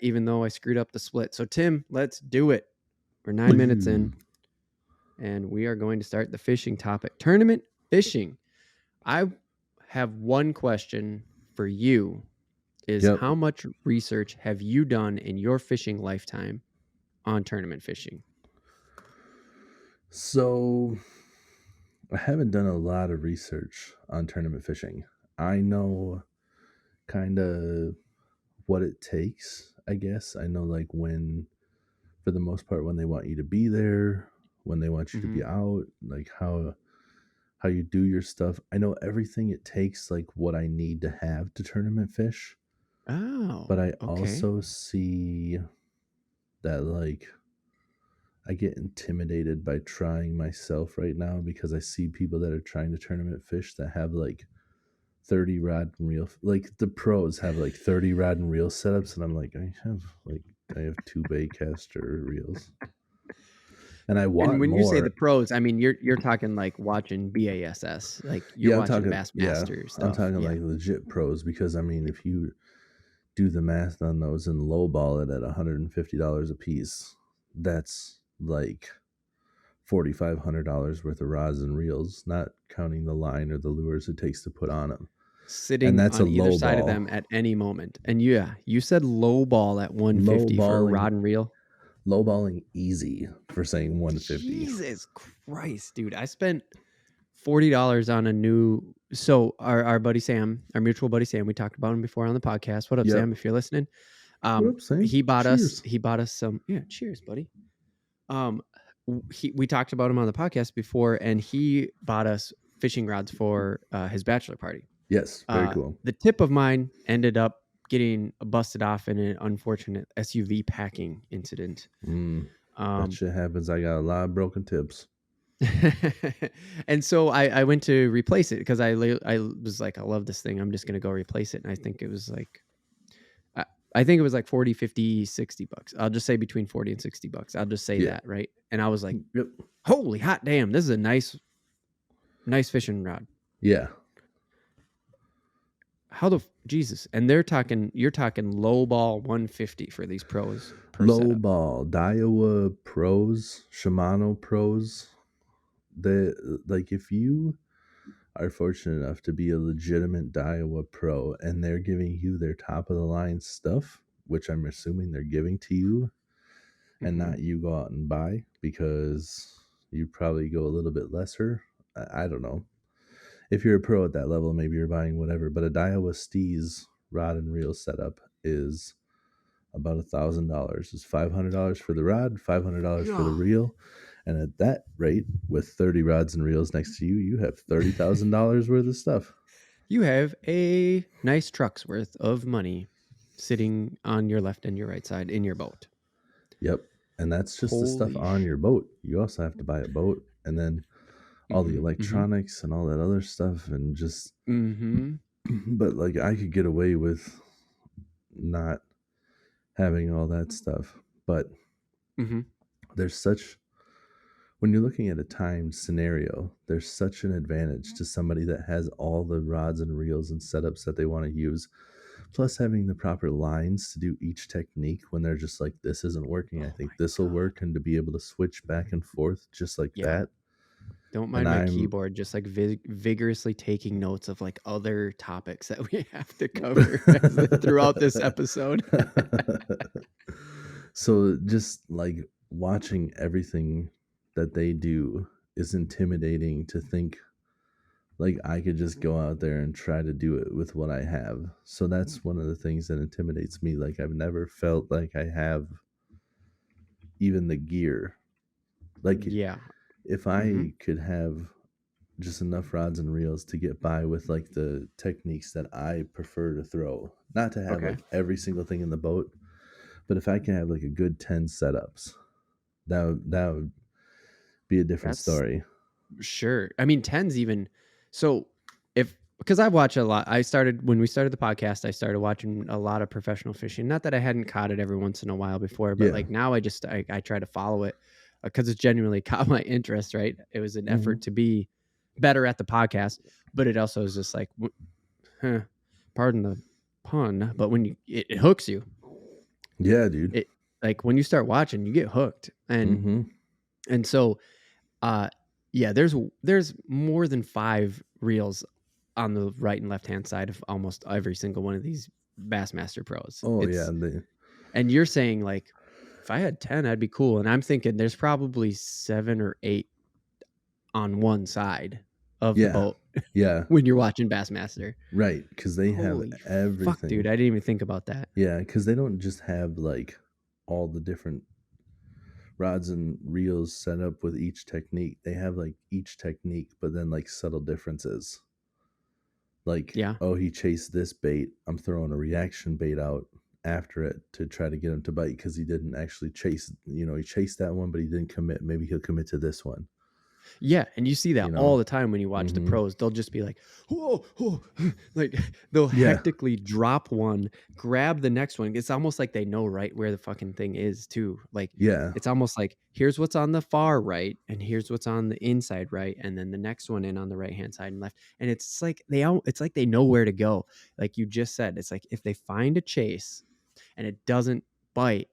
even though I screwed up the split. So Tim, let's do it. We're 9 minutes in, and we are going to start the fishing topic. Tournament fishing. I have one question for you is Yep. how much research have you done in your fishing lifetime on tournament fishing? So I haven't done a lot of research on tournament fishing. I know kind of what it takes, I guess. I know like when, for the most part, when they want you to be there, when they want you to be out, like how you do your stuff. I know everything it takes, like what I need to have to tournament fish. Oh, But I okay. also see that like I get intimidated by trying myself right now because I see people that are trying to tournament fish that have like 30 rod and reel, like the pros have like 30 rod and reel setups, and I'm like, I have two baitcaster reels and I And want when you say the more. pros, I mean you're talking like watching B.A.S.S. Like you're Yeah, watching Bassmaster I'm stuff. talking Yeah. like legit pros, because I mean, if you do the math on those and lowball it at $150 a piece, that's like $4,500 worth of rods and reels, not counting the line or the lures it takes to put on them. And Sitting that's a on either low side of ball. them at any moment. And yeah, you said low ball at 150 for a Lowballing, rod and reel. lowballing easy for saying 150. Jesus Christ, dude. I spent $40 on a new. So our buddy Sam, our mutual buddy Sam, we talked about him before on the podcast. What up, Yep. Sam? If you're listening, What up, Sam? he bought Cheers. us some. Yeah, cheers, buddy. We talked about him on the podcast before, and he bought us fishing rods for his bachelor party. Yes, very cool. The tip of mine ended up getting busted off in an unfortunate SUV packing incident. That shit happens. I got a lot of broken tips. And so I went to replace it because I was like, I love this thing. I'm just going to go replace it. And I think it was like, I think it was like 40, 50, 60 bucks. I'll just say between 40 and 60 bucks. I'll just say that. Right. And I was like, yep. Holy hot damn. This is a nice fishing rod. Yeah. How the Jesus? And you're talking low ball 150 for these pros. Low setup. ball, Daiwa pros, Shimano pros. Like if you are fortunate enough to be a legitimate Daiwa pro and they're giving you their top of the line stuff, which I'm assuming they're giving to you, and not you go out and buy, because you probably go a little bit lesser. I don't know. If you're a pro at that level, maybe you're buying whatever, but a Daiwa Steez rod and reel setup is about $1,000. It's $500 for the rod, $500 for the reel. And at that rate, with 30 rods and reels next to you, you have $30,000 worth of stuff. You have a nice truck's worth of money sitting on your left and your right side in your boat. Yep. And that's just the stuff on your boat. You also have to buy a boat, and then all the electronics and all that other stuff, and just but like I could get away with not having all that stuff, but there's such, when you're looking at a timed scenario, there's such an advantage to somebody that has all the rods and reels and setups that they want to use, plus having the proper lines to do each technique when they're just like, this isn't working. I think this will work, and to be able to switch back and forth just like that. Don't mind my keyboard just like vigorously taking notes of like other topics that we have to cover throughout this episode. So just like watching everything that they do is intimidating to think like I could just go out there and try to do it with what I have. So that's one of the things that intimidates me. Like I've never felt like I have even the gear. Like if I could have just enough rods and reels to get by with like the techniques that I prefer to throw, not to have like every single thing in the boat, but if I can have like a good 10 setups, that would be a different story. Sure. I mean, 10's even so, because I've watched a lot. When we started the podcast, I started watching a lot of professional fishing. Not that I hadn't caught it every once in a while before, but like now I try to follow it because it's genuinely caught my interest, right? It was an effort to be better at the podcast, but it also is just like, pardon the pun, but when it hooks you. Yeah, dude. It like when you start watching, you get hooked. Mm-hmm. And so uh yeah, there's more than 5 reels on the right and left hand side of almost every single one of these Bassmaster Pros. Oh yeah, It's and you're saying like if I had 10, I'd be cool. And I'm thinking there's probably 7 or 8 on one side of the yeah, boat yeah. when you're watching Bassmaster. Right, because they have Holy fuck, dude. everything. I didn't even think about that. Yeah, because they don't just have like all the different rods and reels set up with each technique. They have like each technique, but then like subtle differences. Like, Yeah. oh, he chased this bait. I'm throwing a reaction bait out after it to try to get him to bite because he didn't actually chase. He chased that one, but he didn't commit. Maybe he'll commit to this one. Yeah, and you see that You know? all the time when you watch the Mm-hmm. pros. They'll just be like, "Whoa, whoa," like they'll Yeah, hectically drop one, grab the next one. It's almost like they know right where the fucking thing is too. Like yeah, it's almost like here's what's on the far right, and here's what's on the inside right, and then the next one in on the right hand side and left. And it's like it's like they know where to go. Like you just said, it's like if they find a chase and it doesn't bite,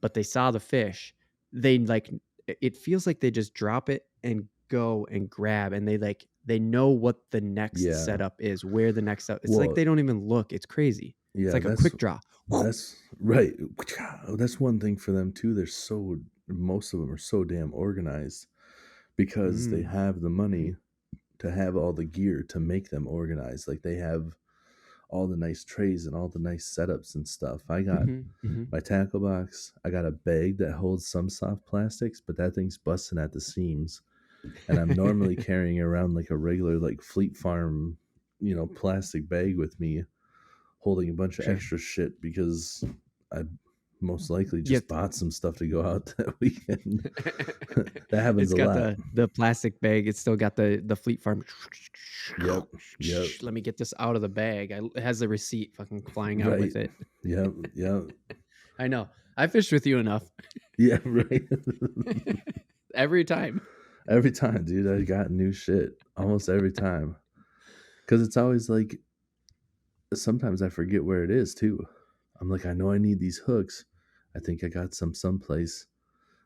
but they saw the fish, they like it feels like they just drop it and go and grab, and they know what the next yeah. setup is, where the next up. It's like Well, they don't even look. It's crazy. It's yeah, like a that's quick draw. that's right. That's one thing for them too. Most of them are so damn organized because they Mm. have the money to have all the gear to make them organized. Like they have all the nice trays and all the nice setups and stuff. I got Hmm. Hmm. my tackle box. I got a bag that holds some soft plastics, but that thing's busting at the seams. And I'm normally carrying around like a regular like Fleet Farm, plastic bag with me, holding a bunch of Sure. extra shit because I most likely Yep. just bought some stuff to go out that weekend. That happens It's a got lot. the plastic bag. It's still got the Fleet Farm. Yep. Yep. Let me get this out of the bag. It has the receipt fucking flying out Right. with it. Yep. Yep. I know. I fished with you enough. Yeah. Right. Every time. Every time, dude, I got new shit almost every time. Because it's always like, sometimes I forget where it is too. I'm like, I know I need these hooks. I think I got some someplace.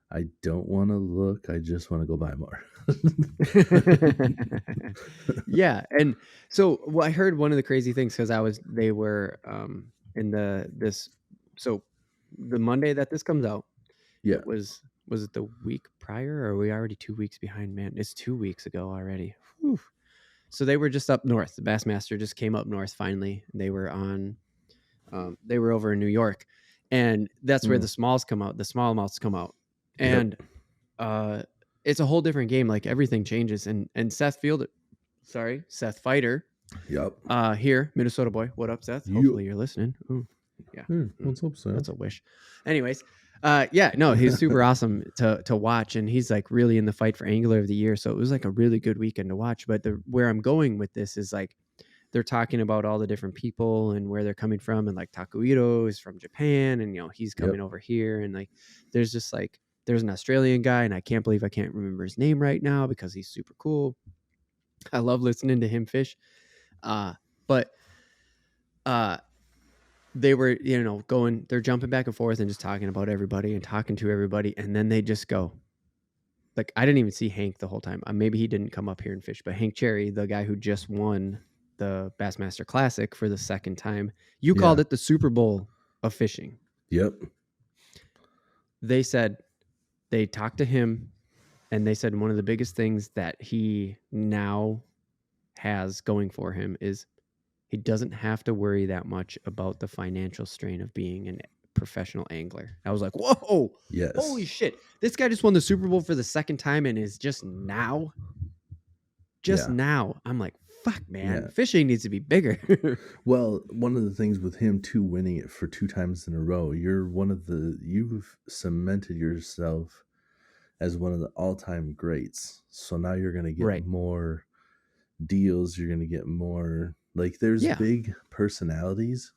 I don't want to look. I just want to go buy more. Yeah, and so well, I heard one of the crazy things because they were in this so the Monday that this comes out, Yeah. it was it the week prior or are we already 2 weeks behind, man? It's 2 weeks ago already. Whew. So they were just up north. The Bassmaster just came up north finally. They were over in New York, and that's where the Mm. smalls come out. The smallmouths come out, Yep. and uh, it's a whole different game. Like everything changes. And Seth Fighter, Yep. here, Minnesota boy. What up, Seth? You. Hopefully you're listening. Ooh, yeah, What's up, Sam? that's a wish. Anyways, yeah, no, he's super awesome to watch, and he's like really in the fight for Angler of the Year. So it was like a really good weekend to watch. But where I'm going with this is like they're talking about all the different people and where they're coming from, and like Takuhiro is from Japan, and he's Yep. coming over here, and like there's just like there's an Australian guy, and I can't believe I can't remember his name right now because he's super cool. I love listening to him fish. But they were, they're jumping back and forth and just talking about everybody and talking to everybody. And then they just go, like, I didn't even see Hank the whole time. Maybe he didn't come up here and fish, but Hank Cherry, the guy who just won the Bassmaster Classic for the second time, you Yeah. called it the Super Bowl of fishing. Yep. They said they talked to him and they said one of the biggest things that he now has going for him is he doesn't have to worry that much about the financial strain of being a professional angler. I was like, whoa, Yes. holy shit. This guy just won the Super Bowl for the second time and is just now. I'm like, fuck, man, Yeah. fishing needs to be bigger. Well, one of the things with him too, winning it for 2 times in a row, you've cemented yourself as one of the all-time greats. So now you're going to get Right. more deals. You're going to get more, like, there's Yeah. big personalities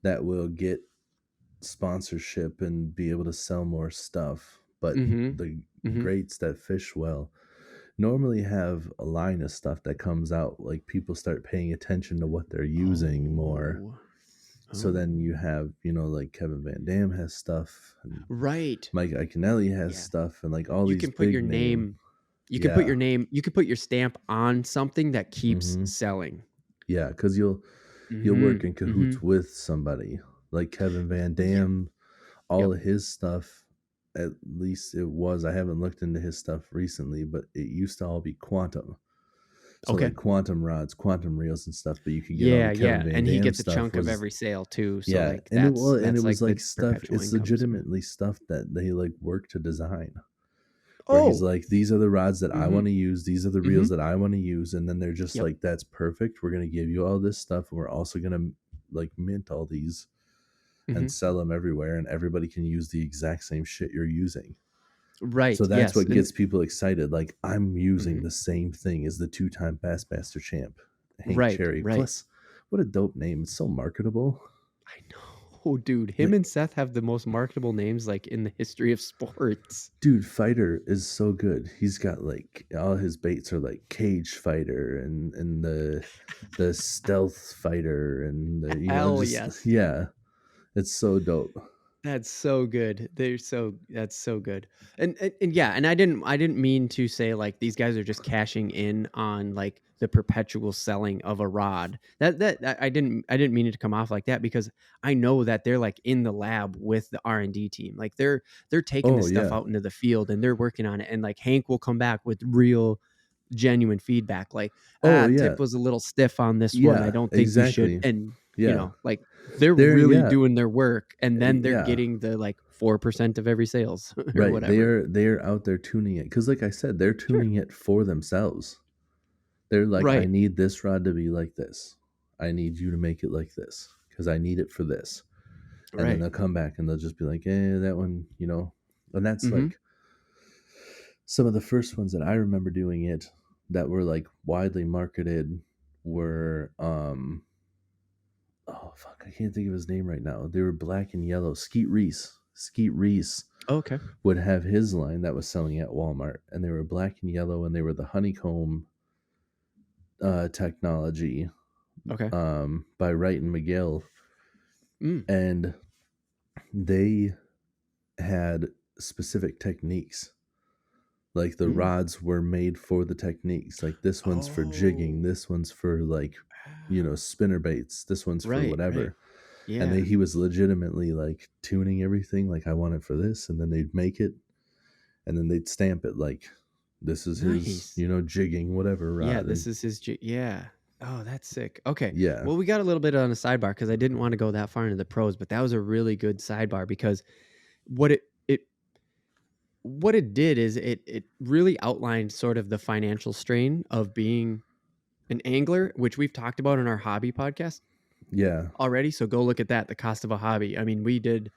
that will get sponsorship and be able to sell more stuff. But the greats that fish well normally have a line of stuff that comes out. Like people start paying attention to what they're using more. So then Oh. you have, like Kevin Van Dam has stuff, and Right. Mike Iaconelli has Yeah. stuff, and like all You these can put your big name. name. You can put Yeah. your name. You can put your stamp on something that keeps Mm-hmm. selling. Yeah, because you'll Mm-hmm. work in Mm-hmm. cahoots with somebody like Kevin Van Yep. Dam. All Yep. of his stuff, at least it was. I haven't looked into his stuff recently, but it used to all be quantum. So Okay. like quantum rods, quantum reels, and stuff. But you could get all the Yeah. Kevin Yeah. Van And he Dam gets a stuff. chunk of Was every sale too. So Yeah, like and it that's was like like the stuff. perpetual It's income. So. legitimately stuff that they like work to design. Where he's Oh. like, these are the rods that I Mm-hmm. want to use. These are the Mm-hmm. reels that I want to use. And then they're just Yep. like, that's perfect. We're gonna give you all this stuff, and we're also gonna like mint all these Mm-hmm. and sell them everywhere, and everybody can use the exact same shit you're using. So Right. that's Yes. what And gets people excited. Like, I'm using mhm. the same thing as the 2-time Bassmaster champ, Hank Right. Cherry. Right. Plus, what a dope name. It's so marketable. I know, dude. Him Like, and Seth have the most marketable names like in the history of sports. dude, Fighter is so good. He's got like all his baits are like Cage Fighter and the Stealth Fighter and the, Hell just yes. yeah, it's so dope. That's so good. That's so good. And yeah, and I didn't mean to say like these guys are just cashing in on like the perpetual selling of a rod. I didn't mean it to come off like that, because I know that they're like in the lab with the R&D team. Like they're taking Oh this stuff yeah, out into the field and they're working on it, and like Hank will come back with real genuine feedback like, oh yeah, tip was a little stiff on this one, I yeah, don't think you should. exactly. And Yeah, like they're they're really yeah, doing their work, and then they're yeah. getting the like 4% of every sales or Right. whatever. They're out there tuning it because, like I said, they're Sure. tuning it for themselves. They're like, I Right. need this rod to be like this. I need you to make it like this because I need it for this. And then Right. they'll come back and they'll just be like, that one, And that's Mm-hmm. like some of the first ones that I remember doing it that were like widely marketed were oh fuck, I can't think of his name right now. They were black and yellow. Skeet Reese. Skeet Reese Okay. would have his line that was selling at Walmart, and they were black and yellow, and they were the honeycomb technology Okay. by Wright and McGill, Mm. and they had specific techniques. Like the Mm. rods were made for the techniques. Like this one's for jigging, Oh. this one's for like Ah. spinner baits, this one's for Right. Right. whatever. And Yeah. he was legitimately like tuning everything. Like I want it for this, and then they'd make it, and then they'd stamp it like this is his, Nice. jigging whatever Yeah. rod, and This is his. Yeah. Oh, that's sick. Okay. yeah, Well, we got a little bit on a sidebar because I didn't want to go that far into the pros, but that was a really good sidebar because what it did is it really outlined sort of the financial strain of being an angler, which we've talked about in our hobby podcast yeah, already. So go look at that, the cost of a hobby. I mean, we did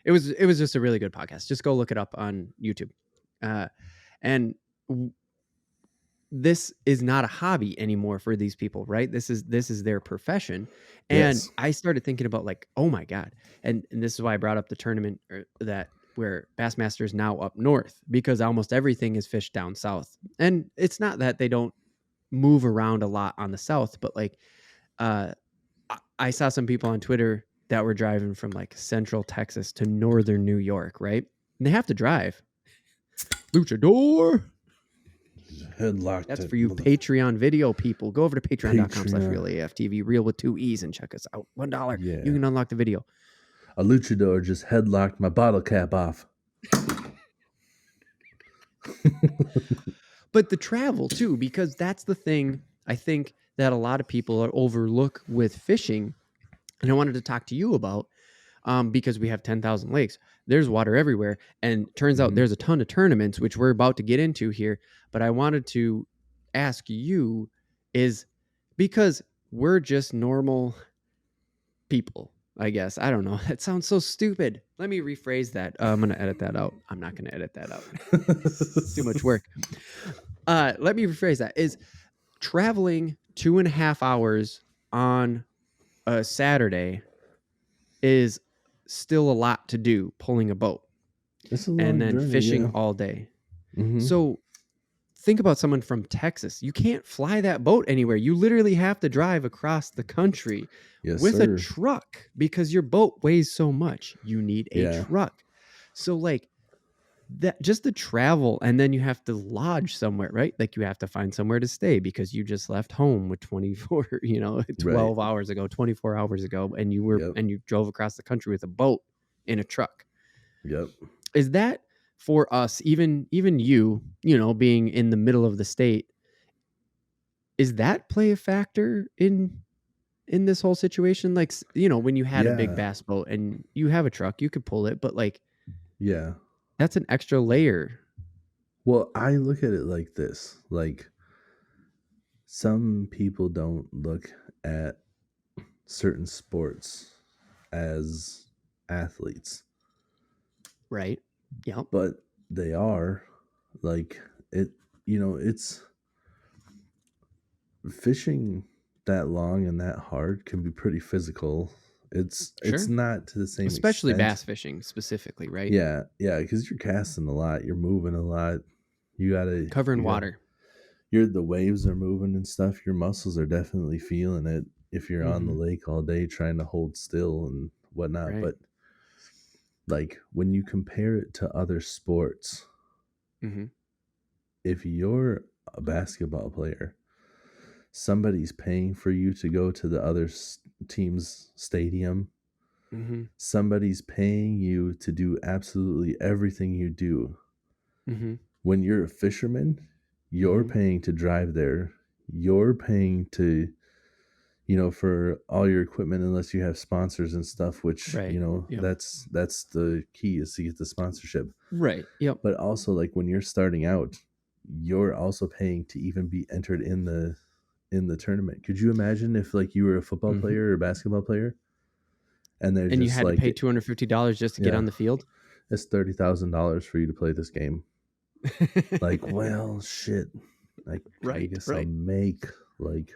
it was just a really good podcast. Just go look it up on YouTube. Uh, and this is not a hobby anymore for these people, right? This is their profession. And yes, I started thinking about like, oh my God. And this is why I brought up the tournament that where Bassmaster is now up north, because almost everything is fished down south. And it's not that they don't move around a lot on the south, but like uh I saw some people on Twitter that were driving from like central Texas to northern New York, right? And they have to drive. Luchador. headlocked That's it, for you mother Patreon video people. Go over to Patreon. patreon.com/realaftv, real with 2 E's, and check us out. $1. You Yeah, can unlock the video. a luchador just headlocked my bottle cap off. But the travel too, because that's the thing I think that a lot of people overlook with fishing. And I wanted to talk to you about because we have 10,000 lakes. There's water everywhere. And turns out Mhm. there's a ton of tournaments, which we're about to get into here. But I wanted to ask you is because we're just normal people, I guess. I don't know. That sounds so stupid. Let me rephrase that. I'm going to edit that out. I'm not going to edit that out. It's too much work. Let me rephrase that. Is traveling 2.5 hours on a Saturday is still a lot to do, pulling a boat It's a and long then journey, fishing yeah. all day. Mm-hmm. So think about someone from Texas. You can't fly that boat anywhere. You literally have to drive across the country Yes, with a sir. truck because your boat weighs so much. You need a Yeah. truck. So like that, just the travel, and then you have to lodge somewhere, right? Like you have to find somewhere to stay because you just left home with 24, Right. 12 hours ago, 24 hours ago, and Yep. you drove across the country with a boat in a truck. Yep. Is that for us, even you, being in the middle of the state, is that play a factor in this whole situation? Like, when you had a big Yeah. bass boat and you have a truck, you could pull it, but like Yeah. that's an extra layer. Well, I look at it like this. Like, some people don't look at certain sports as athletes, Right. Yep. but they are. Like, it, it's fishing that long and that hard can be pretty physical. It's Sure. not to the same Especially extent. bass fishing specifically, right? Yeah, yeah, because you're casting a lot, you're moving a lot. You gotta, Covering you got, water. the waves are moving and stuff. Your muscles are definitely feeling it if you're on the Mm-hmm. lake all day trying to hold still and whatnot. Right. But like when you compare it to other sports, Mm-hmm. if you're a basketball player, somebody's paying for you to go to the other team's stadium. Mm-hmm. Somebody's paying you to do absolutely everything you do. Mm-hmm. When you're a fisherman, you're Mm-hmm. paying to drive there. You're paying to, for all your equipment, unless you have sponsors and stuff, which, Right. Yep. that's the key, is to get the sponsorship. Right. Yep. But also, like, when you're starting out, you're also paying to even be entered in the tournament. Could you imagine if, like, you were a football Mm-hmm. player or a basketball player and they're And you just had to like, pay $250 just to get yeah, on the field? it's $30,000 for you to play this game. Like, well, shit. I Right. guess I'll Right. make like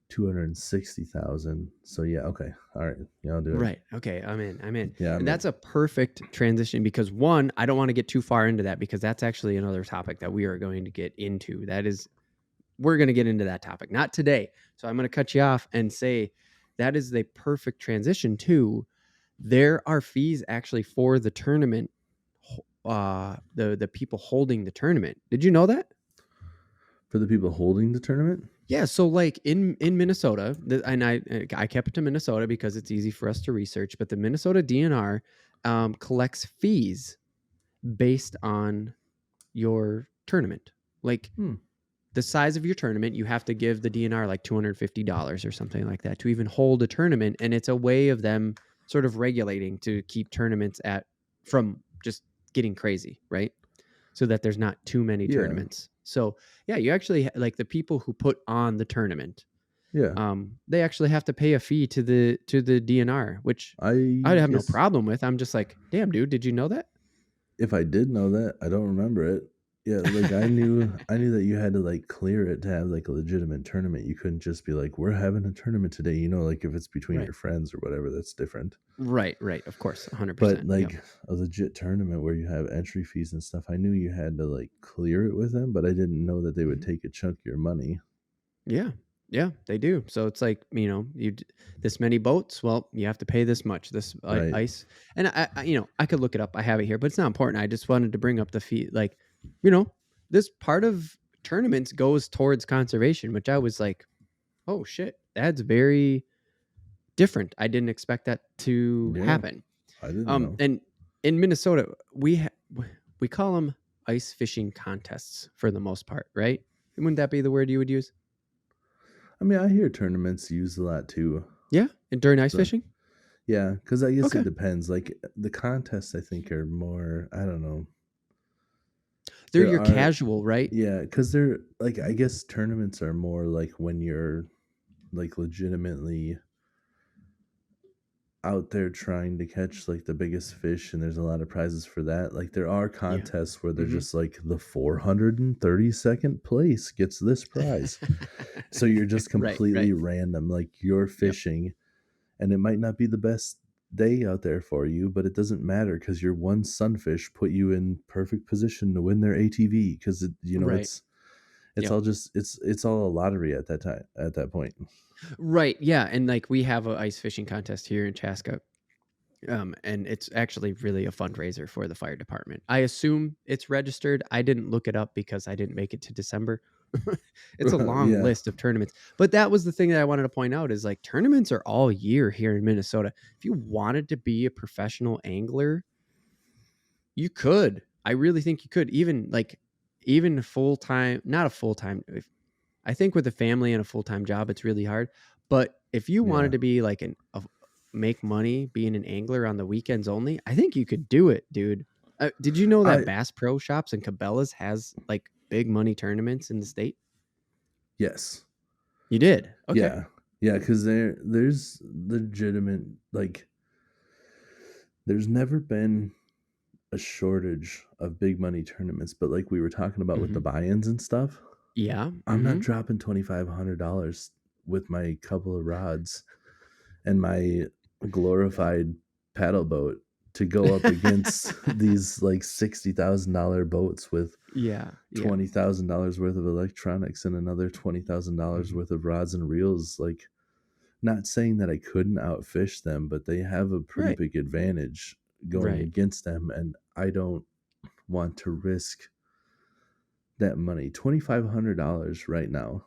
260,000. So yeah, okay. All right. Yeah, I'll do it. Right. Okay. I'm in. I'm in. Yeah, And I'm in. that's a perfect transition because one, I don't want to get too far into that because that's actually another topic that we are going to get into. We're going to get into that topic, not today. So I'm going to cut you off and say that is the perfect transition to there are fees actually for the tournament, the people holding the tournament. Did you know that? For the people holding the tournament? Yeah, so like in Minnesota, and I kept it to Minnesota because it's easy for us to research. But the Minnesota DNR collects fees based on your tournament. Like Hmm. the size of your tournament, you have to give the DNR like $250 or something like that to even hold a tournament, and it's a way of them sort of regulating to keep tournaments from just getting crazy, right? So that there's not too many Yeah. tournaments. So yeah, you actually like the people who put on the tournament. Yeah. They actually have to pay a fee to the DNR, which I'd I have no guess problem with. I'm just like, damn, dude, did you know that? if I did know that, I don't remember it. Yeah, like I knew that you had to like clear it to have like a legitimate tournament. You couldn't just be like, we're having a tournament today. Like if it's between Right, your friends or whatever, that's different. right. Of course, But 100%. Yep. like a legit tournament where you have entry fees and stuff, I knew you had to like clear it with them, but I didn't know that they would Mhm. take a chunk of your money. Yeah, yeah, they do. So it's like this many boats. Well, you have to pay this much. This Right. ice, and I could look it up. I have it here, but it's not important. I just wanted to bring up the fee. Like, you know, this part of tournaments goes towards conservation, which I was like, oh shit, that's very different. I didn't expect that to Yeah. happen. I didn't know. And in Minnesota, we call them ice fishing contests for the most part, right? Wouldn't that be the word you would use? I mean, I hear tournaments used a lot too. Yeah, and during ice So fishing. yeah, because I guess it Okay, depends. Like the contests, I think are more. I don't know. they're There your are, casual, right? yeah, because they're like, I guess tournaments are more like when you're like legitimately out there trying to catch like the biggest fish, and there's a lot of prizes for that. Like there are Yeah. contests where they're Mm-hmm. just like the 432nd place gets this prize. So you're just Right. completely Right. random. Like you're Yep. fishing and it might not be the best day out there for you, but it doesn't matter because your one sunfish put you in perfect position to win their ATV because Right. It's all just it's all a lottery at that time, at that point. Right. Yeah. And like we have a ice fishing contest here in Chaska. And it's actually really a fundraiser for the fire department. I assume it's registered. I didn't look it up because I didn't make it to December. It's a long Yeah. list of tournaments. But that was the thing that I wanted to point out is like tournaments are all year here in Minnesota. If you wanted to be a professional angler, you could. I really think you could. Even full time, not a full time. I think with a family and a full time job, it's really hard. But if you wanted Yeah. to be like make money being an angler on the weekends only, I think you could do it, dude. Did you know that I Bass Pro Shops and Cabela's has like big money tournaments in the state? Yes. You did? Okay. Yeah. Yeah, because there's legitimate, like, there's never been a shortage of big money tournaments, but like we were talking about with the Mm-hmm. buy-ins and stuff, Yeah. I'm not Mm-hmm. dropping $2,500 with my couple of rods and my glorified paddle boat to go up against these like $60,000 boats with Yeah. Yeah. $20,000 worth of electronics and another $20,000 Mm-hmm. worth of rods and reels. Like, not saying that I couldn't outfish them, but they have a pretty Right. big advantage going Right. against them, and I don't want to risk that money. $2,500 right now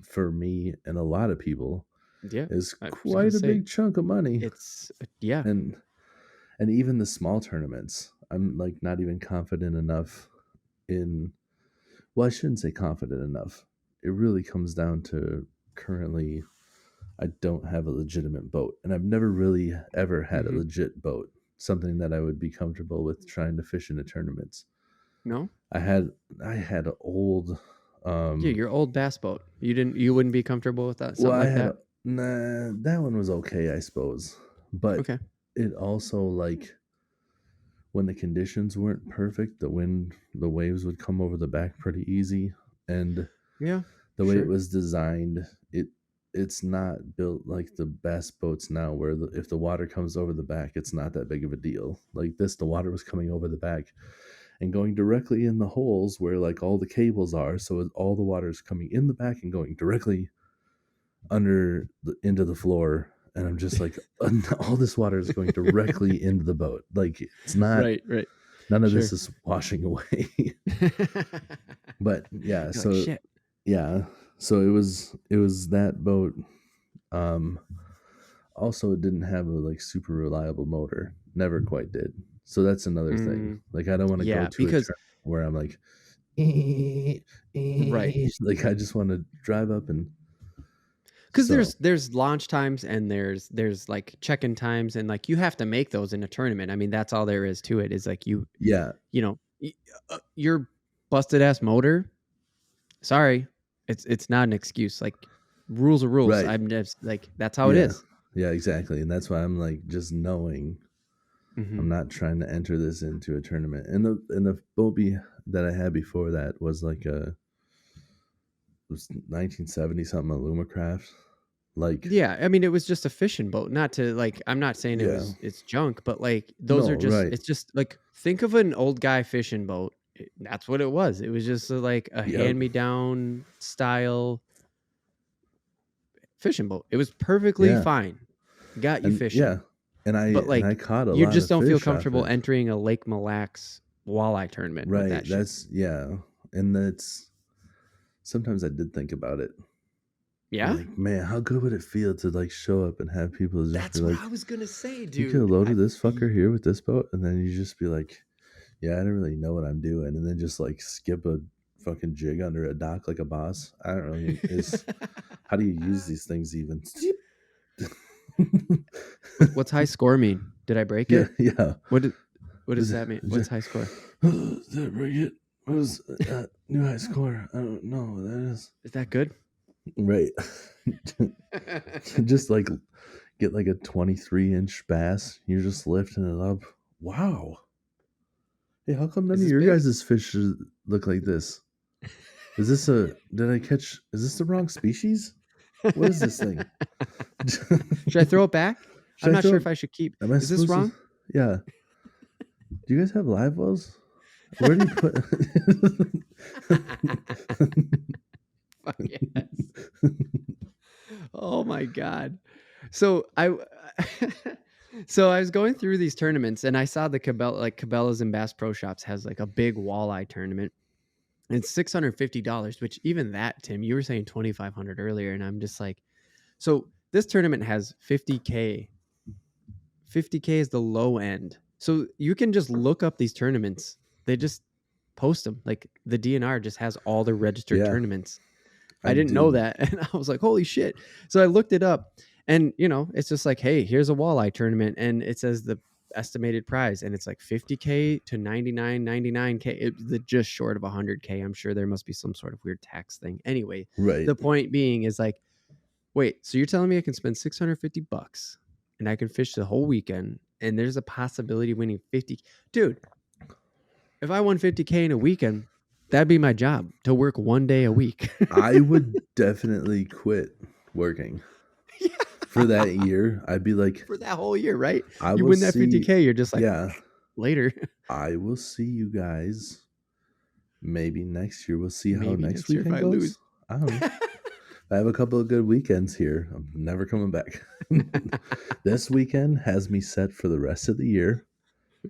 for me and a lot of people Yeah. is I was gonna quite a say big chunk of money. it's yeah. And even the small tournaments, I'm like not even confident enough in, well, I shouldn't say confident enough. It really comes down to currently I don't have a legitimate boat, and I've never really ever had a Mm-hmm. legit boat, something that I would be comfortable with trying to fish into tournaments. No. I had an old, Yeah, your old bass boat. You wouldn't be comfortable with that, well, something I like had that. a, nah, that one was okay, I suppose, but Okay. it also, like, when the conditions weren't perfect, the waves would come over the back pretty easy, and Yeah. the way it Sure. was designed, it's not built like the best boats now, where if the water comes over the back, it's not that big of a deal. Like this, the water was coming over the back and going directly in the holes where like all the cables are, so all the water is coming in the back and going directly into the floor. And I'm just like, all this water is going directly into the boat. Like, it's not, Right. Right. none of Sure. this is washing away. But yeah, You're like, so shit. yeah, so it was that boat. Um, Also, it didn't have a like super reliable motor. Never quite did. So that's another thing. Mm, Like, I don't want to go yeah, to a because tournament where I'm like, right. like I just want to drive up and Because so there's launch times and there's like check-in times and like you have to make those in a tournament. I mean, that's all there is to it. Is like yeah, you know your busted ass motor. Sorry, it's not an excuse. Like rules are rules. right, I'm just like that's how it yeah, is. yeah, exactly, and that's why I'm like just knowing Mm-hmm. I'm not trying to enter this into a tournament. And the boat that I had before that was like a it was 1970 something Alumacraft. Like, Yeah, I mean, it was just a fishing boat. Not to like, I'm not saying yeah, it's junk, but like those are no, just. right, It's just like think of an old guy fishing boat. That's what it was. It was just like a yep, hand me down style fishing boat. It was perfectly yeah, fine. Got you and fishing, yeah, and but I like caught a you lot just of don't feel fish off comfortable it. entering a Lake Mille Lacs walleye tournament with Right, that shit. that's yeah, and that's sometimes I did think about it. Be Yeah, like, man, how good would it feel to like show up and have people just be that's what like, I was gonna say, you could have dude. loaded this fucker here with this boat, and then you just be like, yeah, I don't really know what I'm doing, and then just like skip a fucking jig under a dock like a boss. I don't really is how do you use these things even? What's high score mean? Did I break Yeah, it? yeah. What did, what does Is that mean? What's high score? did I break it? What was new high score? I don't know what that is. Is that good? Right. Just like get like a 23-inch bass. You're just lifting it up. Wow. Hey, how come none Is of this your big? guys' fish look like this? Did I catch, is this the wrong species? What is this thing? Should I throw it back? I'm Should I not sure throw if I should keep. am I Is this supposed to? wrong? Yeah. Do you guys have live wells? Where do you put? Fuck yes. Oh my god. So I so I was going through these tournaments and I saw the Cabela's and Bass Pro Shops has like a big walleye tournament. And it's $650, which even that, Tim, you were saying 2,500 earlier, and I'm just like, so this tournament has 50K. 50K is the low end. So you can just look up these tournaments. They just post them. Like the DNR just has all the registered Yeah, tournaments. I I didn't know did. that. And I was like, holy shit. So I looked it up and, it's just like, hey, here's a walleye tournament. And it says the estimated prize and it's like 50K to 99K. It's just short of 100K. I'm sure there must be some sort of weird tax thing. Anyway, Right. the point being is like, wait, so you're telling me I can spend $650 and I can fish the whole weekend and there's a possibility of winning 50. Dude, if I won 50K in a weekend, that'd be my job to work one day a week. I would definitely quit working for that year. I'd be like, For that whole year, right? I You will win that see. 50K, you're just like, Yeah, later. I will see you guys. Maybe next year. We'll see how Maybe next next year if weekend I goes. lose. I don't know. I have a couple of good weekends here. I'm never coming back. This weekend has me set for the rest of the year,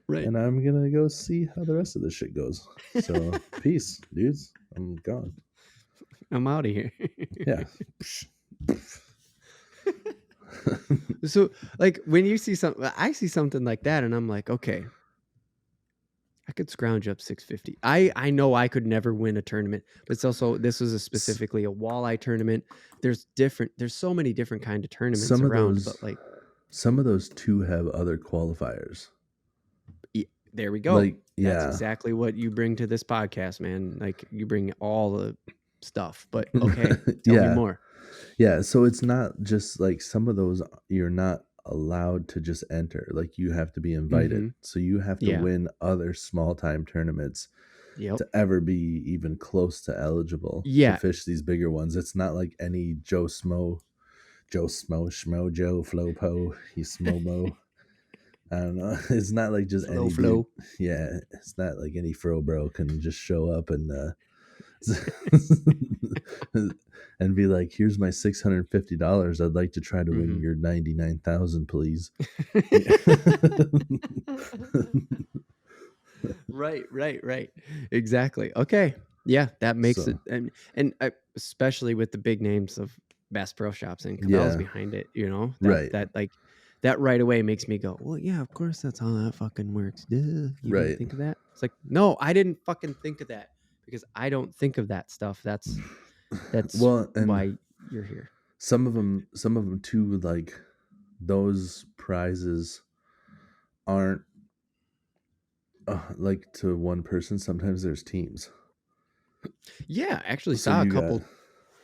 Right. and I'm gonna go see how the rest of this shit goes. So, peace, dudes. I'm gone. I'm out of here. Yeah. So, like, when you see something, I see something like that, and I'm like, okay, I could scrounge up 650. I know I could never win a tournament, but it's also this was specifically a walleye tournament. There's so many different kind of tournaments some of around, those, but like, some of those too have other qualifiers. there we go. Like, That's yeah, exactly what you bring to this podcast, man. Like, you bring all the stuff. But okay, tell me yeah, more. yeah. So it's not just like some of those you're not allowed to just enter. Like you have to be invited. Mm-hmm. So you have to Yeah. win other small time tournaments Yep. to ever be even close to eligible to Yeah. fish these bigger ones. It's not like any Joe Smo, Schmo, Joe, Flopo, he's Smomo. I don't know. It's not like just Slow any dude. flow. Yeah, it's not like any fro bro can just show up and and be like, "Here's my $650. I'd like to try to win Mm-hmm. your 99,000, please." Right. Exactly. Okay. Yeah, that makes it, So and especially with the big names of Bass Pro Shops and Cabela's yeah, behind it, right, that right away makes me go, well, yeah, of course that's how that fucking works. Duh. You didn't right. think of that? It's like, no, I didn't fucking think of that because I don't think of that stuff. That's Well, and why you're here. some of them too, like those prizes aren't like to one person. Sometimes there's teams. Yeah, I actually So saw a you got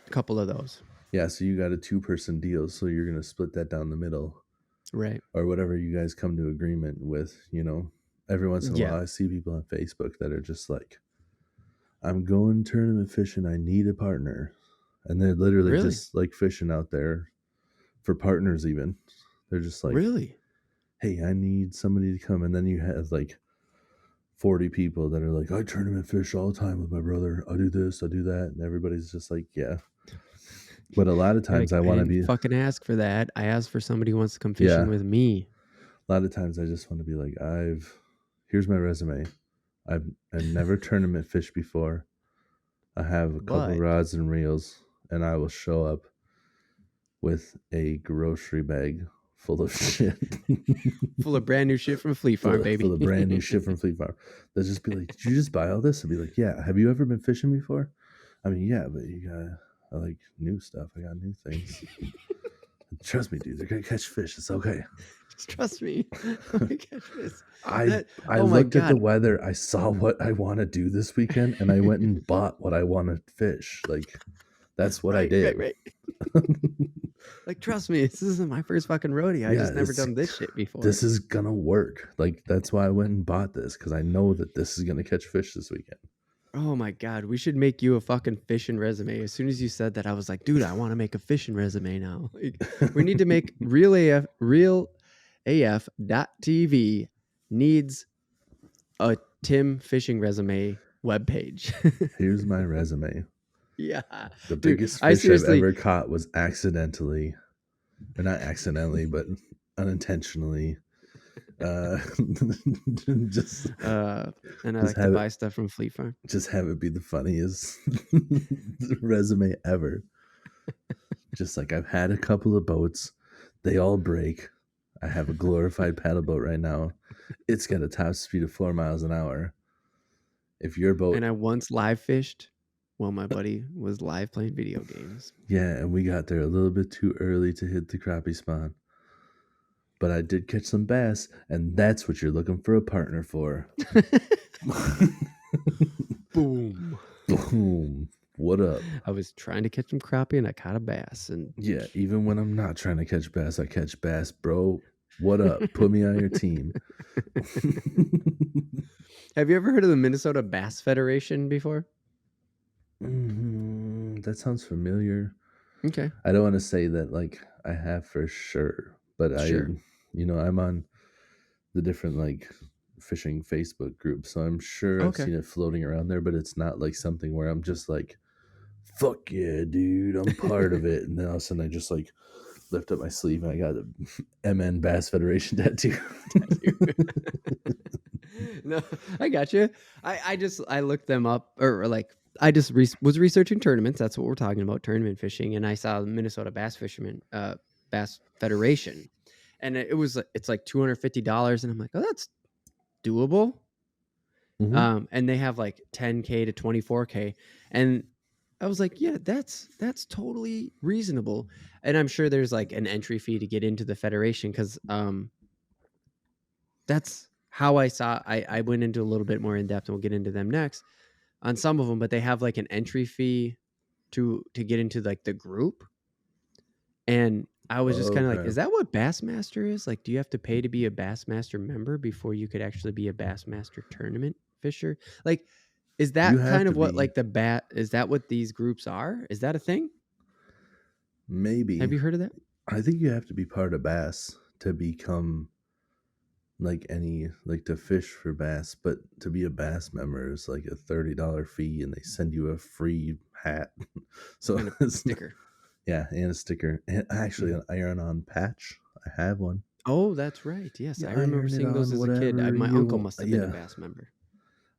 couple of those. yeah, so you got a 2-person deal. So you're gonna split that down the middle, Right. or whatever you guys come to agreement with. Every once in a Yeah. while, I see people on Facebook that are just like, "I'm going tournament fishing. I need a partner," and they're literally Really? just like fishing out there for partners. Even they're just like, Really? "Hey, I need somebody to come," and then you have like 40 people that are like, "I tournament fish all the time with my brother. I do this, I do that," and everybody's just like, "Yeah." But a lot of You're times like, I I want to didn't be, fucking ask for that. I asked for somebody who wants to come fishing yeah. with me. A lot of times I just want to be like, here's my resume. I've never tournament fished before. I have a couple But rods and reels, and I will show up with a grocery bag full of shit, full of brand new shit from Flea Farm, full baby. of brand new shit from Fleet Farm. They'll just be like, "Did you just buy all this?" I'll be like, "Yeah." "Have you ever been fishing before?" "I mean, yeah, but I like new stuff. I got new things." "Trust me, dude. They're gonna catch fish. It's okay." Just trust me. Catch this. I I Oh my looked at the god. weather. I saw what I want to do this weekend, and I went and bought what I want to fish. Like that's what I Right, right, did. right. Like, trust me, this isn't my first fucking rodeo. I Yeah, just never done this shit before. this is gonna work. Like that's why I went and bought this because I know that this is gonna catch fish this weekend. Oh my god, we should make you a fucking fishing resume. As soon as you said that, I was like, dude, I want to make a fishing resume now. Like, we need to make real AF.TV needs a Tim Fishing Resume webpage. Here's my resume. Yeah, The dude, biggest I fish I've seriously. ever caught was accidentally, or not accidentally, but unintentionally. Just And I just like to have it buy stuff from Fleet Farm. just have it be the funniest resume ever. Just like, I've had a couple of boats, they all break. I have a glorified paddle boat right now. It's got a top speed of 4 miles an hour. If your boat, And I once live fished while my buddy was live playing video games. yeah, and we got there a little bit too early to hit the crappie spawn. But I did catch some bass, and that's what you're looking for a partner for. Boom. Boom. What up? I was trying to catch some crappie and I caught a bass. And Yeah, even when I'm not trying to catch bass, I catch bass, bro. What up? Put me on your team. have you ever heard of the Minnesota Bass Federation before? That sounds familiar. Okay. I don't want to say that like I have for sure, but Sure. I'm on the different like fishing Facebook groups, so I'm sure I've Okay. seen it floating around there, but it's not like something where I'm just like, fuck yeah, dude, I'm part of it. And then all of a sudden I just like lift up my sleeve and I got a MN Bass Federation tattoo. No, I got you. I looked them up, or like I just was researching tournaments. That's what we're talking about, tournament fishing, and I saw the Minnesota Bass Federation, and it's like $250, and I'm like, oh, that's doable. Mm-hmm. And they have like 10K to 24K, and I was like, yeah, that's totally reasonable. And I'm sure there's like an entry fee to get into the federation, because that's how I saw. I went into a little bit more in depth, and we'll get into them next on some of them, but they have like an entry fee to get into like the group. And I was just kind of like, Okay. is that what Bassmaster is? Like, do you have to pay to be a Bassmaster member before you could actually be a Bassmaster tournament fisher? Like, is You that have kind to of what be. like is that what these groups are? Is that a thing? Maybe. Have you heard of that? I think you have to be part of bass to become like to fish for bass, but to be a bass member is like a $30 fee, and they send you a free hat. So And a it's sticker. yeah, and a sticker, and actually an iron-on patch. I have one. Oh, that's right. Yes, You I remember iron it seeing those on as a kid. whatever My you uncle want. must have been a Yeah, Bass member.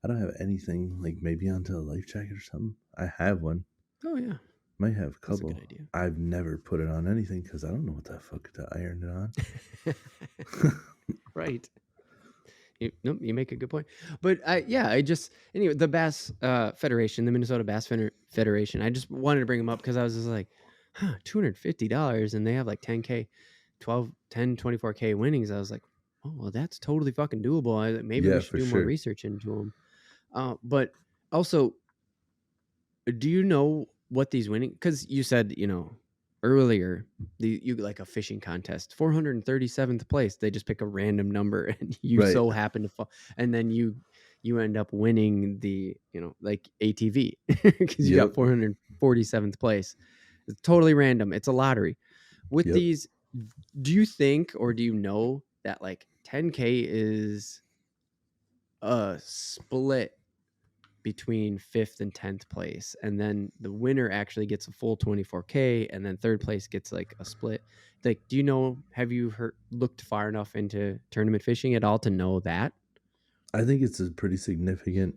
I don't have anything like maybe onto a life jacket or something. I have one. Oh yeah, Might have a that's a couple. good idea. I've never put it on anything because I don't know what the fuck to iron it on. Right. You make a good point. But I just anyway, the Bass Federation, the Minnesota Bass Federation. I just wanted to bring them up because I was just like, huh, $250, and they have like 10K, 12, 10, 24K winnings. I was like, oh well, that's totally fucking doable. Maybe we Yeah, should for do more sure. research into them. But also, do you know what these winning? Because you said earlier you like a fishing contest, 437th place. They just pick a random number, and you Right. so happen to fall, and then you end up winning the like ATV because you got Yep. 447th place. It's totally random. It's a lottery. With Yep. these, do you think, or do you know that like 10K is a split between 5th and 10th place, and then the winner actually gets a full 24K, and then third place gets like a split? Like, do you know, have you looked far enough into tournament fishing at all to know that? I think it's a pretty significant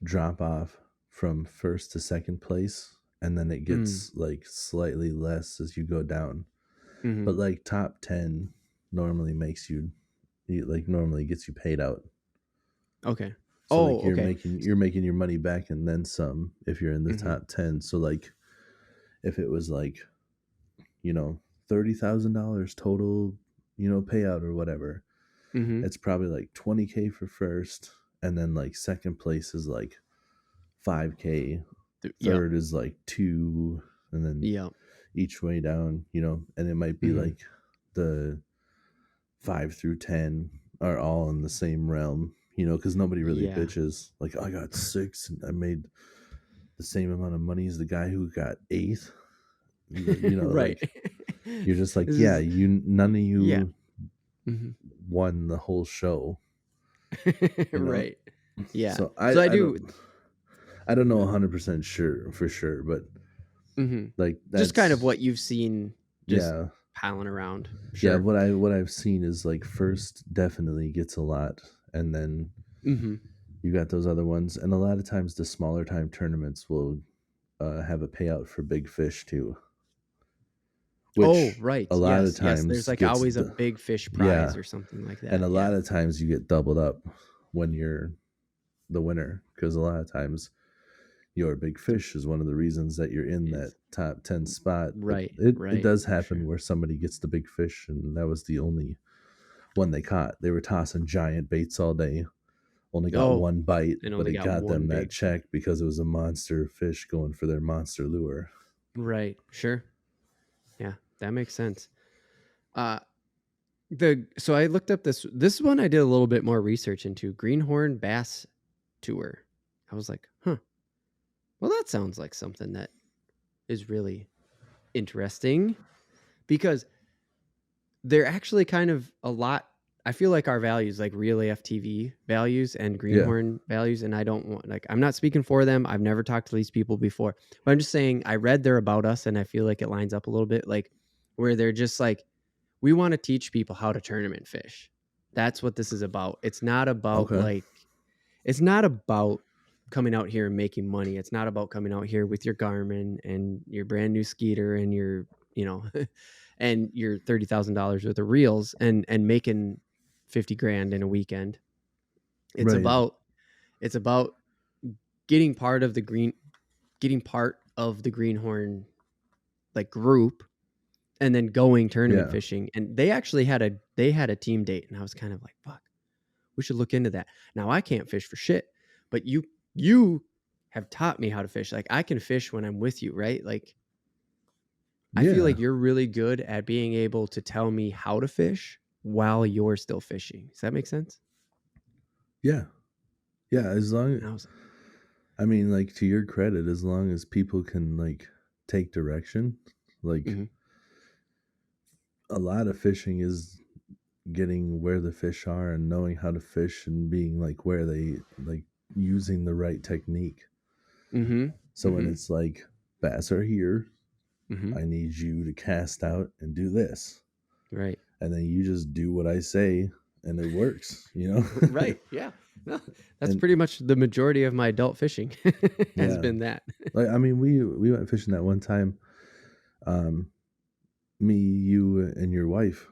drop off from first to second place, and then it Mm. gets like slightly less as you go down. Mm-hmm. But like top 10 normally makes like normally gets you paid out. Okay. So like Oh, okay. you're making your money back and then some if you're in the Mm-hmm. top 10. So like if it was like, $30,000 total, payout or whatever, Mm-hmm. it's probably like 20K for first, and then like second place is like 5K, Yep. third is like 2, and then Yep. each way down, and it might be Mm-hmm. like the 5 through 10 are all in the same realm, because nobody really Yeah. bitches like, I got 6 and I made the same amount of money as the guy who got 8th. Right. Like, you're just like, This yeah, is none of yeah. you Mm-hmm. won the whole show, Right. Yeah. So So I I do. don't know 100% sure for sure, but Mhm. like Just kind of that's what you've seen just yeah. piling around. Yeah, Sure. what I've seen is like first definitely gets a lot, and then Mhm. you got those other ones, and a lot of times the smaller time tournaments will have a payout for big fish too, Oh, which right. a lot of Yes, yes. There's, times like, gets always a big fish yeah, prize or something like and that. a Yeah. lot of times you get doubled up when you're the winner because a lot of times your big The fish is one of the reasons that you're in that is top 10 spot. But right, it right, does for happen sure. where somebody gets the big fish, and that was the only one they caught. They were tossing giant baits all day, only got Oh, one bite, and but only it got got them one that big fish. check because it was a monster fish going for their monster lure. Right, sure. Yeah, that makes sense. Uh, so I looked up this one I did a little bit more research into, Greenhorn Bass Tour. I was like, "Huh. Well, that sounds like something that is really interesting," because they're actually kind of a lot. I feel like our values, like real AFTV values and Yeah. Greenhorn values, and I don't want, like, I'm not speaking for them. I've never talked to these people before, but I'm just saying I read their About Us, and I feel like it lines up a little bit, like where they're just like, we want to teach people how to tournament fish. That's what this is about. Okay. It's not about coming out here and making money. It's not about coming out here with your Garmin and your brand new Skeeter and your, you know, and your $30,000 worth of reels and making 50 grand in a weekend. It's Right. about it's about getting part of the green getting part of the greenhorn like group and then going tournament Yeah. fishing. And they had a team date, and I was kind of like, fuck, we should look into that. Now I can't fish for shit, but you have taught me how to fish. Like, I can fish when I'm with you, right? Like, I feel Yeah. like you're really good at being able to tell me how to fish while you're still fishing. Does that make sense? Yeah. Yeah. As long, And I was I mean, like to your credit, as long as people can like take direction, like, like a lot of fishing is getting where the fish are and knowing how to fish and being like where they like using the right technique. mm-hmm, So when mm-hmm, it's like bass are here, mm-hmm, I need you to cast out and do this. right. And then you just do what I say and it works, you know? Right. Yeah. No, that's And pretty much the majority of my adult fishing has yeah. been that. Like I mean we went fishing that one time. Um Me, you and your wife.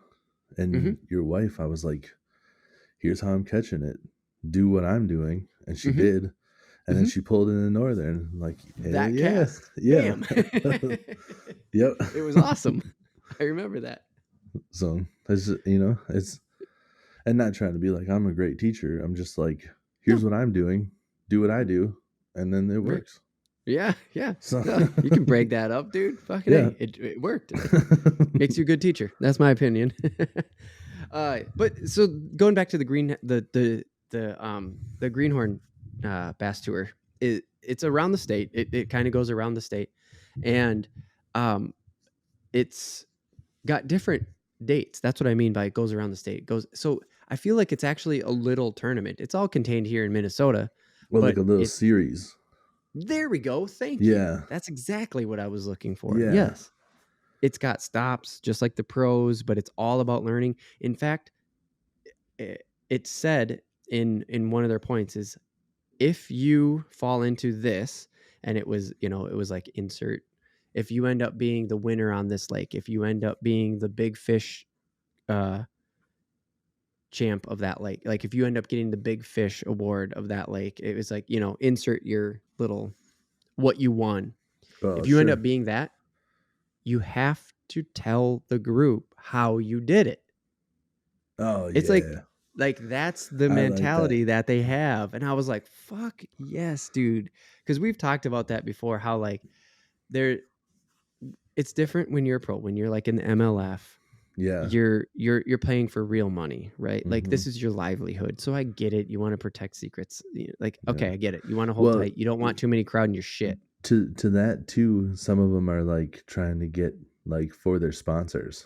Mm-hmm, And your wife, I was like, here's how I'm catching it. Do what I'm doing. And she mm-hmm, did. And then mm-hmm. she pulled in the northern. Like, hell That yeah. cast. Yeah. Bam. Yep. It was awesome. I remember that. So it's you know, it's and not trying to be like I'm a great teacher. I'm just like, here's No. what I'm doing. Do what I do, and then it Right. works. Yeah. Yeah. So No, you can break that up, dude. Fucking yeah. A. It worked. Makes you a good teacher. That's my opinion. But so going back to the greenhorn bass tour, it's around the state. It kind of goes around the state, and um, it's got different dates. That's what I mean by it goes around the state. It goes so I feel like it's actually a little tournament. It's all contained here in Minnesota, Well, like but a little it's series. there we go. Thank you. Yeah. That's exactly what I was looking for. Yeah. Yes. It's got stops just like the pros, but it's all about learning. In fact, it said in one of their points is, if you fall into this, and it was, it was like, insert, if you end up being the winner on this lake, if you end up being the big fish uh champ of that lake, like if you end up getting the big fish award of that lake, it was like, insert your little what you won. Oh, If you end up sure. being that, you have to tell the group how you did it. Oh, It's yeah. like that's the I like that. mentality that they have. And I was like, fuck yes, dude. Because we've talked about that before, how like there it's different when you're a pro, when you're like in the MLF. Yeah. You're playing for real money, right? Like, Mhm. this is your livelihood. So I get it. You want to protect secrets. Like, Yeah. okay, I get it. You want to hold Well, tight. You don't want too many crowd in your shit. to that too, some of them are like trying to get like for their sponsors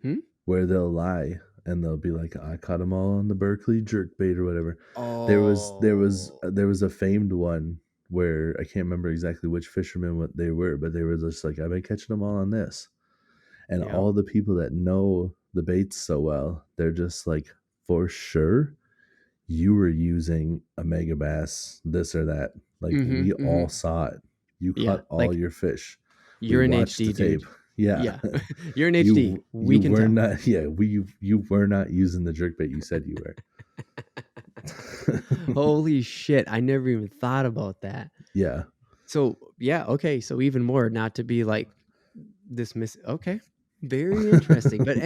Hmm? where they'll lie and they'll be like, I caught them all on the Berkeley jerk bait or whatever. Oh, There was a famed one where I can't remember exactly which fishermen what they were, but they were just like, I've been catching them all on this. And yep. all the people that know the baits so well, they're just like, for sure, you were using a mega bass, this or that. Like we Mm-hmm, mm-hmm. all saw it. You Yeah, caught all like your fish. We you're in watched the HD, tape. dude. Yeah. Yeah, you're in HD. We You can were tell. not, yeah, you were not using the jerkbait you said you were. Holy shit! I never even thought about that. Yeah. So yeah, okay. So even more, not to be like dismiss. Okay, very interesting. But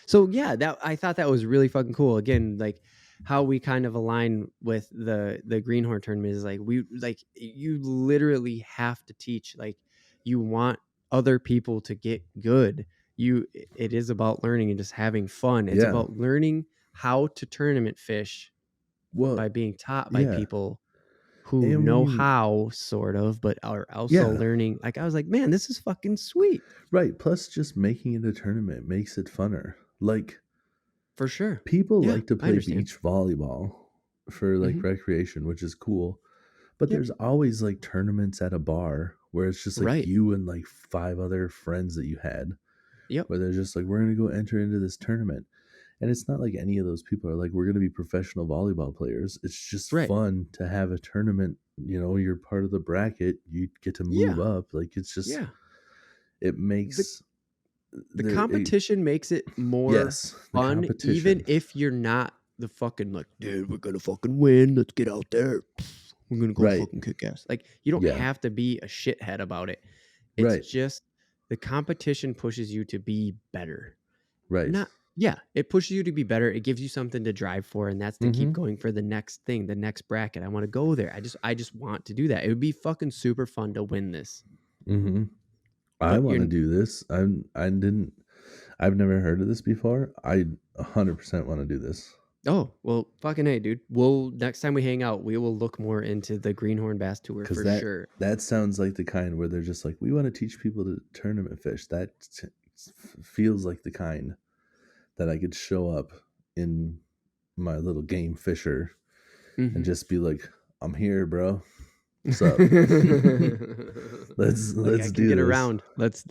so yeah, that I thought that was really fucking cool. Again, like how we kind of align with the greenhorn tournament is like you literally have to teach. Like you want other people to get good. It is about learning and just having fun. It's Yeah. about learning how to tournament fish Well, by being taught by yeah. people who And when know you, how, sort of, but are also yeah, learning. Like I was like, man, this is fucking sweet. right. Plus, just making it a tournament makes it funner. Like, For sure. people Yeah, like to I play understand. beach volleyball for like Hmm. recreation, which is cool. But Yep. there's always like tournaments at a bar where it's just like Right. you and like five other friends that you had, Yep. where they're just like, we're going to go enter into this tournament. And it's not like any of those people are like, we're going to be professional volleyball players. It's just Right. fun to have a tournament. You know, you're part of the bracket, you get to move Yeah. up. Like, it's just, Yeah. it The makes the it, competition makes it more yes, the fun, even competition. if you're not the fucking like, dude, we're gonna fucking win. Let's get out there. We're gonna go Right. fucking kick ass. Like you don't Yeah. have to be a shithead about it. It's Right. just the competition pushes you to be better. Right. Not Yeah, it pushes you to be better. It gives you something to drive for, and that's to keep Mm-hmm. going for the next thing, the next bracket. I want to go there. I just want to do that. It would be fucking super fun to win this. Mm-hmm. I But want to you're do this. I've never heard of this before. I 100% want to do this. Oh, well, fucking hey, dude. We'll next time we hang out, we will look more into the Greenhorn Bass Tour Because for sure. that sounds like the kind where they're just like, we want to teach people to tournament fish. Feels like the kind that I could show up in my little game fisher and Hmm. just be like, I'm here, bro. What's up? Like I Let's can do get this. around. Let's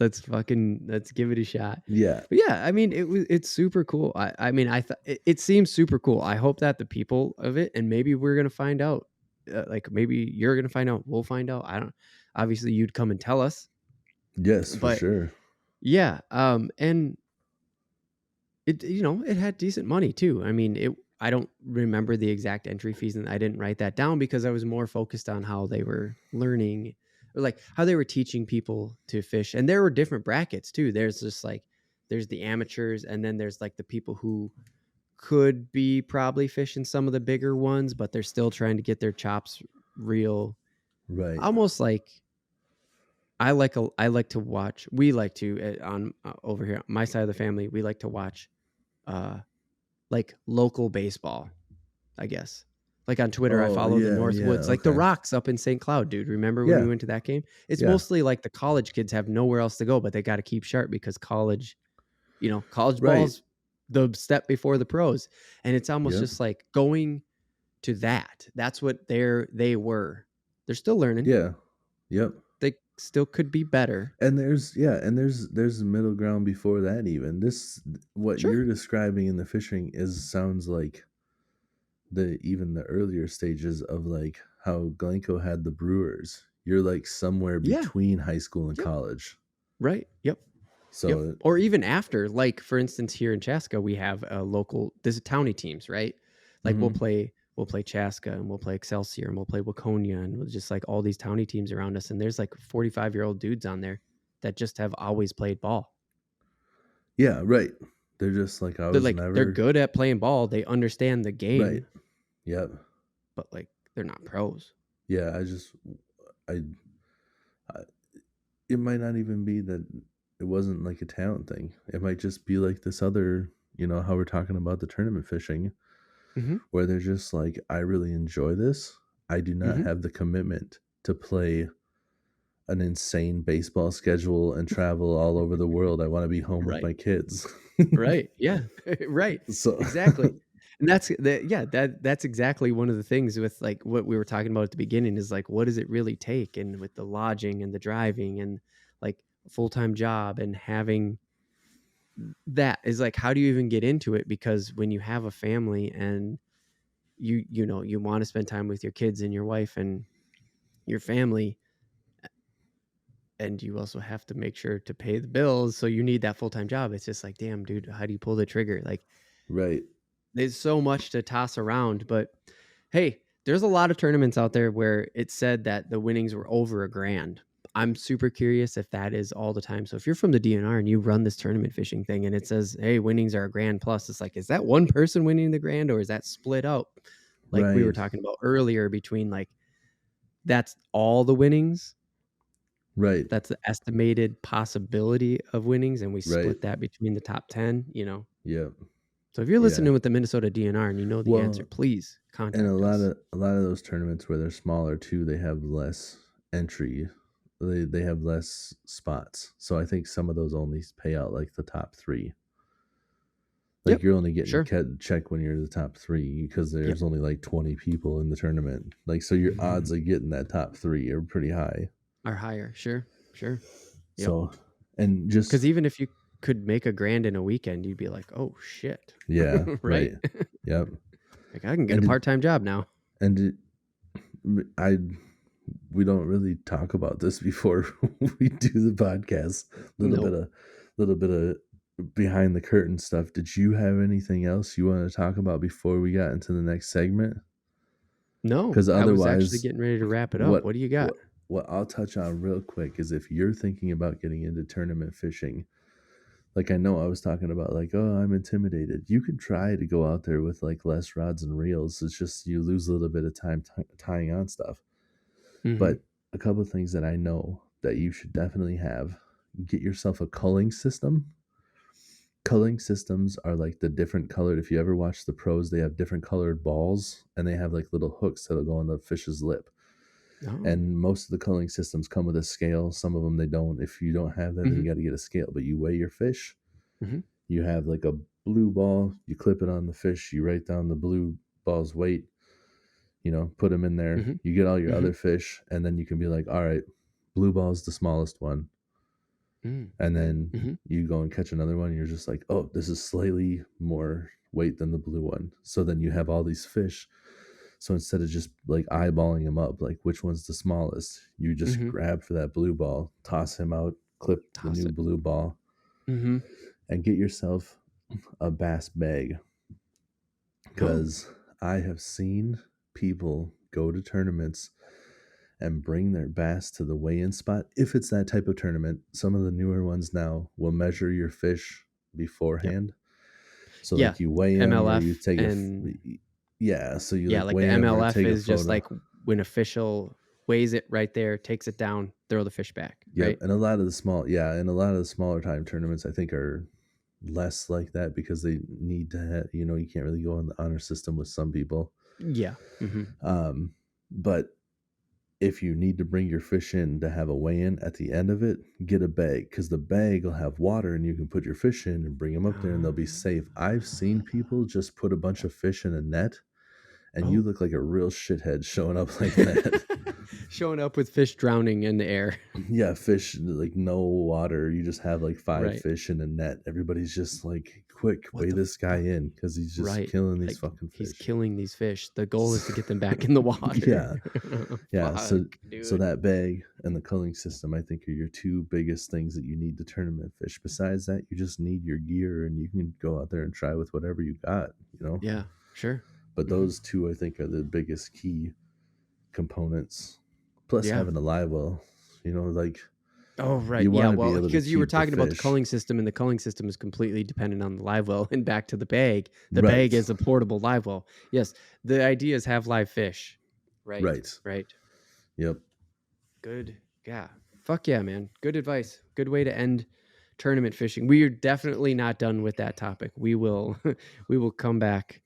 give it a shot. Yeah. But yeah, I mean it's super cool. I mean it seems super cool. I hope that the people of it, and maybe we're gonna find out. Like maybe you're gonna find out. We'll find out. I don't. Obviously, you'd come and tell us. Yes, for But sure. yeah, and it had decent money too. I mean it. I don't remember the exact entry fees, and I didn't write that down because I was more focused on how they were learning, or like how they were teaching people to fish. And there were different brackets too. There's just like there's the amateurs, and then there's like the people who could be probably fishing some of the bigger ones, but they're still trying to get their chops real. Right. Almost like I like to watch. We like to on over here on my side of the family. We like to watch uh like local baseball, I guess. Like on Twitter, I Oh, follow the yeah. Northwoods, like the Okay. Rocks up in St. Cloud, dude. Remember when we Yeah. went to that game? It's Yeah. mostly like the college kids have nowhere else to go, but they got to keep sharp because college Right. ball's the step before the pros. And it's almost Yep. just like going to that. That's what they were. They're still learning. Yeah. Yep. They still could be better. And there's a middle ground before that even. This what Sure. you're describing in the fishing is sounds like the earlier stages of like how Glencoe had the Brewers. You're like somewhere Yeah. between high school and Yep. college. Right. Yep. Yep. So Or even after, like for instance, here in Chaska, we have a local. There's towny teams, right? Like mhm. we'll play Chaska, and we'll play Excelsior, and we'll play Waconia, and we'll just like all these towny teams around us. And there's like 45-year-old dudes on there that just have always played ball. Yeah, right. They're just like I was They're never good at playing ball. They understand the right. game, Yep. but like they're not pros. Yeah, I, I it might not even be that it wasn't like a talent thing. It might just be like this other, how we're talking about the tournament fishing, Mm-hmm. where they're just like, I really enjoy this. I do not Mm-hmm. have the commitment to play an insane baseball schedule and travel all over the world. I want to be home with Right. my kids. Right. Yeah. Right. So Exactly. And that's exactly one of the things with like what we were talking about at the beginning is like, what does it really take? And with the lodging and the driving and like a full-time job and having that is like, how do you even get into it? Because when you have a family and you want to spend time with your kids and your wife and your family, and you also have to make sure to pay the bills. So you need that full-time job. It's just like, damn, dude, how do you pull the trigger? Like, right. there's so much to toss around, but hey, there's a lot of tournaments out there where it said that the winnings were over $1,000. I'm super curious if that is all the time. So if you're from the DNR and you run this tournament fishing thing and it says, hey, winnings are $1,000 plus, it's like, is that one person winning the grand or is that split out? Like we were Right. talking about earlier between like, that's all the winnings. Right. That's the estimated possibility of winnings. And we Right. split that between the top 10, Yep. So if you're Yeah. listening with the Minnesota DNR and you know the answer, Well, please and contact us. a lot of those tournaments where they're smaller too, they have less entry. They have less spots. So I think some of those only pay out like the top 3. Like Yep. you're only getting Sure. a check when you're the top 3 because Yep. there's only like 20 people in the tournament. Like so your odds of getting that top 3 are pretty high. Are higher. Sure. Yep. So and Because just even if you could make $1,000 in a weekend, you'd be like, oh shit. yeah, Right. Yep. Like I can get And a part-time job now. and we don't really talk about this before we do the podcast. Little bit of behind the curtain stuff. Did you have anything else you want to talk about before we got into the next segment? No, Because I was actually otherwise, getting ready to wrap it up. what What do you got? what I'll touch on real quick is if you're thinking about getting into tournament fishing, like I know I was talking about like, oh, I'm intimidated. You can try to go out there with like less rods and reels. It's just you lose a little bit of time tying on stuff. Mm-hmm. But a couple of things that I know that you should definitely have: get yourself a culling system. Culling systems are like the different colored. If you ever watch the pros, they have different colored balls and they have like little hooks that'll go on the fish's lip. Oh. And most of the culling systems come with a scale. Some of them they don't. If you don't have that, then Mm-hmm. you got to get a scale. But you weigh your fish. Mm-hmm. You have like a blue ball. You clip it on the fish. You write down the blue ball's weight. Put them in there. Mm-hmm. You get all your Mm-hmm. other fish, and then you can be like, all right, blue ball's the smallest one. And then Mm-hmm. you go and catch another one. And you're just like, oh, this is slightly more weight than the blue one. So then you have all these fish. So instead of just like eyeballing them up, like which one's the smallest, you just Mm-hmm. grab for that blue ball, toss him out, clip the Toss new it. blue ball, Mm-hmm. and get yourself a bass bag. Because I have seen people go to tournaments and bring their bass to the weigh-in spot. If it's that type of tournament, some of the newer ones now will measure your fish Yep. beforehand. So Yeah. like you weigh them or you MLF take and so you yeah, like like the weigh them or MLF take a is just photo. like when official weighs it right there, takes it down, throw the fish back. Yep, Right. and a lot of the smaller time tournaments I think are less like that because they need to have, you can't really go on the honor system with some people. Yeah. Mm-hmm. But if you need to bring your fish in to have a weigh-in at the end of it, get a bag because the bag will have water and you can put your fish in and bring them up there and they'll be safe. I've seen people just put a bunch of fish in a net and you look like a real shithead showing up like that. Showing up with fish drowning in the air. Yeah, fish, like no water. You just have like 5 Right. fish in a net. Everybody's just like, quick, What weigh the this guy fuck? in because he's just Right. killing these Like fucking he's fish. killing these fish. The goal is to get them back in the water. Yeah. Yeah. Fuck, So dude. that bag and the culling system, I think, are your 2 biggest things that you need to tournament fish. Besides that, you just need your gear and you can go out there and try with whatever you got. Yeah, sure. But those 2, I think, are the biggest key components. Plus Yeah. having a live well, like Oh, right. you Yeah. want to be Well, able to because you were keep the talking about the fish. culling system, and the culling system is completely dependent on the live well. And back to the bag. The Right. bag is a portable live well. Yes. The idea is have live fish. Right. Right. Right. Yep. Good. Yeah. Fuck yeah, man. Good advice. Good way to end tournament fishing. We are definitely not done with that topic. We will come back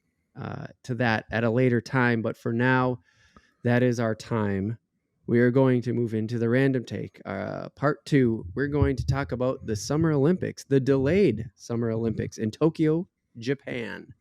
to that at a later time. But for now, that is our time. we are going to move into the random take. Part 2, we're going to talk about the Summer Olympics, the delayed Summer Olympics in Tokyo, Japan.